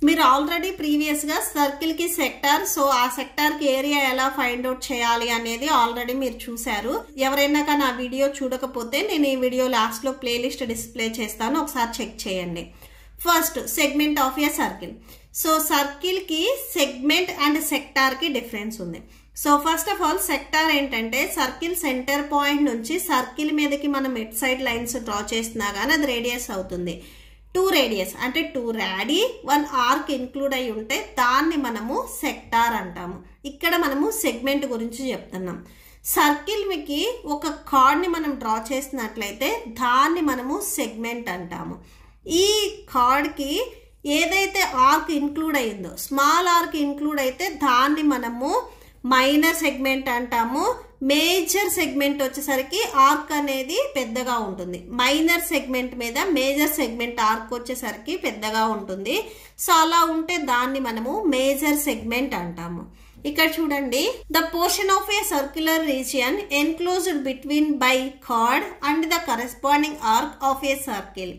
మీరు already previous గా circle కి సెక్టార్, సో ఆ సెక్టార్ కి ఏరియా ఎలా ఫైండ్ అవుట్ చేయాలి అనేది ఆల్రెడీ మీరు చూసారు. ఎవరైనా కానీ ఆ వీడియో చూడకపోతే నేను ఈ వీడియో లాస్ట్ లో ప్లేలిస్ట్ డిస్ప్లే చేస్తాను, ఒకసారి చెక్ చేయండి. First segment of a circle. So circle కి సెగ్మెంట్ అండ్ సెక్టార్ కి డిఫరెన్స్ ఉంది. So first of all sector ఏంటంటే సర్కిల్ సెంటర్ పాయింట్ నుంచి సర్కిల్ మీదకి మనం ఎట్ సైడ్ లైన్స్ డ్రా చేస్తున్నా కానీ అది రేడియస్ అవుతుంది. 2 రేడియస్ అంటే 2 రాడీ 1 ఆర్క్ ఇంక్లూడ్ అయి ఉంటే దాన్ని మనము సెక్టార్ అంటాము. ఇక్కడ మనము సెగ్మెంట్ గురించి చెప్తున్నాం. సర్కిల్ మీకు ఒక కార్డ్ ని మనం డ్రా చేసినట్లయితే దాన్ని మనము సెగ్మెంట్ అంటాము. ఈ కార్డ్ కి ఏదైతే ఆర్క్ ఇంక్లూడ్ అయిందో, స్మాల్ ఆర్క్ ఇంక్లూడ్ అయితే దాన్ని మనము మైనర్ సెగ్మెంట్ అంటాము. మేజర్ సెగ్మెంట్ వచ్చేసరికి ఆర్క్ అనేది పెద్దగా ఉంటుంది. మైనర్ సెగ్మెంట్ మీద మేజర్ సెగ్మెంట్ ఆర్క్ వచ్చేసరికి పెద్దగా ఉంటుంది. సో అలా ఉంటే దాన్ని మనము మేజర్ సెగ్మెంట్ అంటాము. ఇక్కడ చూడండి, the portion of a circular region enclosed between by chord and the corresponding arc of a circle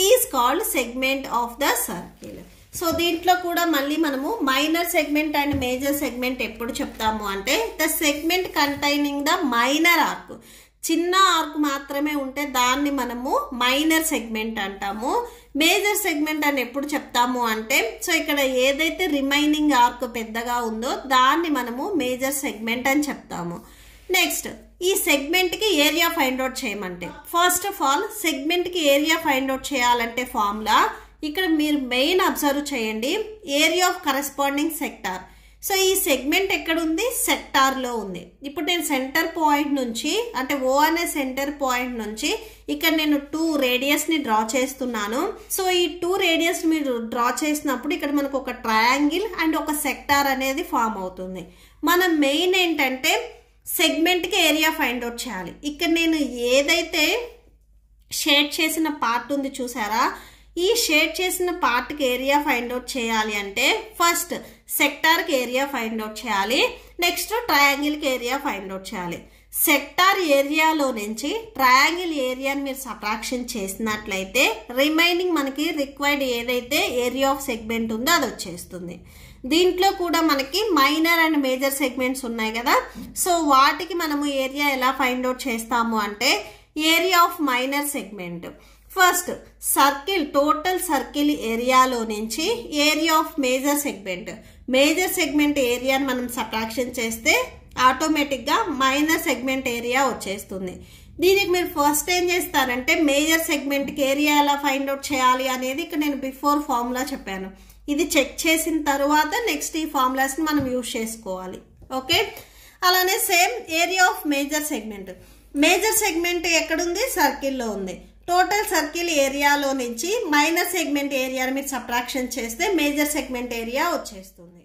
is called segment of the circle. So దీంట్లో కూడా మళ్ళీ మనము minor segment and major segment ఎప్పుడు చెప్తాము అంటే the segment containing the minor arc, చిన్న arc మాత్రమే ఉంటే దాన్ని మనము మైనర్ సెగ్మెంట్ అంటాము. మేజర్ సెగ్మెంట్ అని ఎప్పుడు చెప్తాము అంటే సో ఇక్కడ ఏదైతే రిమైనింగ్ ఆర్క్ పెద్దగా ఉందో దాన్ని మనము మేజర్ సెగ్మెంట్ అని చెప్తాము. నెక్స్ట్ ఈ సెగ్మెంట్ కి ఏరియా ఫైండ్ అవుట్ చేయమంటే ఫస్ట్ ఆఫ్ ఆల్ సెగ్మెంట్ కి ఏరియా ఫైండ్ అవుట్ చేయాలంటే ఫార్ములా ఇక్కడ మీరు మెయిన్ అబ్జర్వ్ చేయండి, area of corresponding sector. So ఈ సెగ్మెంట్ ఎక్కడ ఉంది? సెక్టార్ లో ఉంది. ఇప్పుడు నేను సెంటర్ పాయింట్ నుంచి అంటే ఓ అనే సెంటర్ పాయింట్ నుంచి ఇక్కడ నేను 2 రేడియస్ ని డ్రా చేస్తున్నాను. సో ఈ 2 రేడియస్ మీరు డ్రా చేసినప్పుడు ఇక్కడ మనకు ఒక ట్రయాంగిల్ అండ్ ఒక సెక్టార్ అనేది ఫామ్ అవుతుంది. మనం మెయిన్ ఏంటంటే సెగ్మెంట్ కి ఏరియా ఫైండ్ అవుట్ చేయాలి. ఇక్కడ నేను ఏదైతే షేడ్ చేసిన పార్ట్ ఉంది చూసారా, ఈ షేడ్ చేసిన పార్ట్ కి ఏరియా ఫైండ్ అవుట్ చేయాలి అంటే ఫస్ట్ సెక్టార్ కి ఏరియా ఫైండ్ అవుట్ చేయాలి, నెక్స్ట్ ట్రయాంగిల్ కి ఏరియా ఫైండ్ అవుట్ చేయాలి. సెక్టార్ ఏరియాలో నుంచి ట్రయాంగిల్ ఏరియాని మీరు సబ్ట్రాక్షన్ చేసినట్లయితే రిమైనింగ్ మనకి రిక్వైర్డ్ ఏదైతే ఏరియా ఆఫ్ సెగ్మెంట్ ఉందో అది వచ్చేస్తుంది. దీంట్లో కూడా మనకి మైనర్ అండ్ మేజర్ సెగ్మెంట్స్ ఉన్నాయి కదా, సో వాటికి మనము ఏరియా ఎలా ఫైండ్ అవుట్ చేస్తాము అంటే area of minor segment. First circle total circle ఏరియాలో నుంచి ఏరియా ఆఫ్ మేజర్ సెగ్మెంట్ ఏరియాని మనం సబ్ట్రాక్షన్ చేస్తే ఆటోమేటిక్ గా మైనర్ సెగ్మెంట్ ఏరియా వచ్చేస్తుంది. దీనికి మీరు ఫస్ట్ ఏం చేస్తారంటే మేజర్ సెగ్మెంట్ కి ఏరియా ఎలా ఫైండ్ అవుట్ చేయాలి అనేది ఇక్కడ నేను బిఫోర్ ఫార్ములా చెప్పాను. ఇది చెక్ చేసిన తర్వాత నెక్స్ట్ ఈ ఫార్ములాస్ ని మనం యూజ్ చేసుకోవాలి. ఓకే, అలానే same area of major segment ఎక్కడుంది? సర్కిల్లో ఉంది. టోటల్ సర్కిల్ ఏరియాలో నుంచి మైనర్ సెగ్మెంట్ ఏరియాని మీరు సబ్ట్రాక్షన్ చేస్తే మేజర్ సెగ్మెంట్ ఏరియా వచ్చేస్తుంది.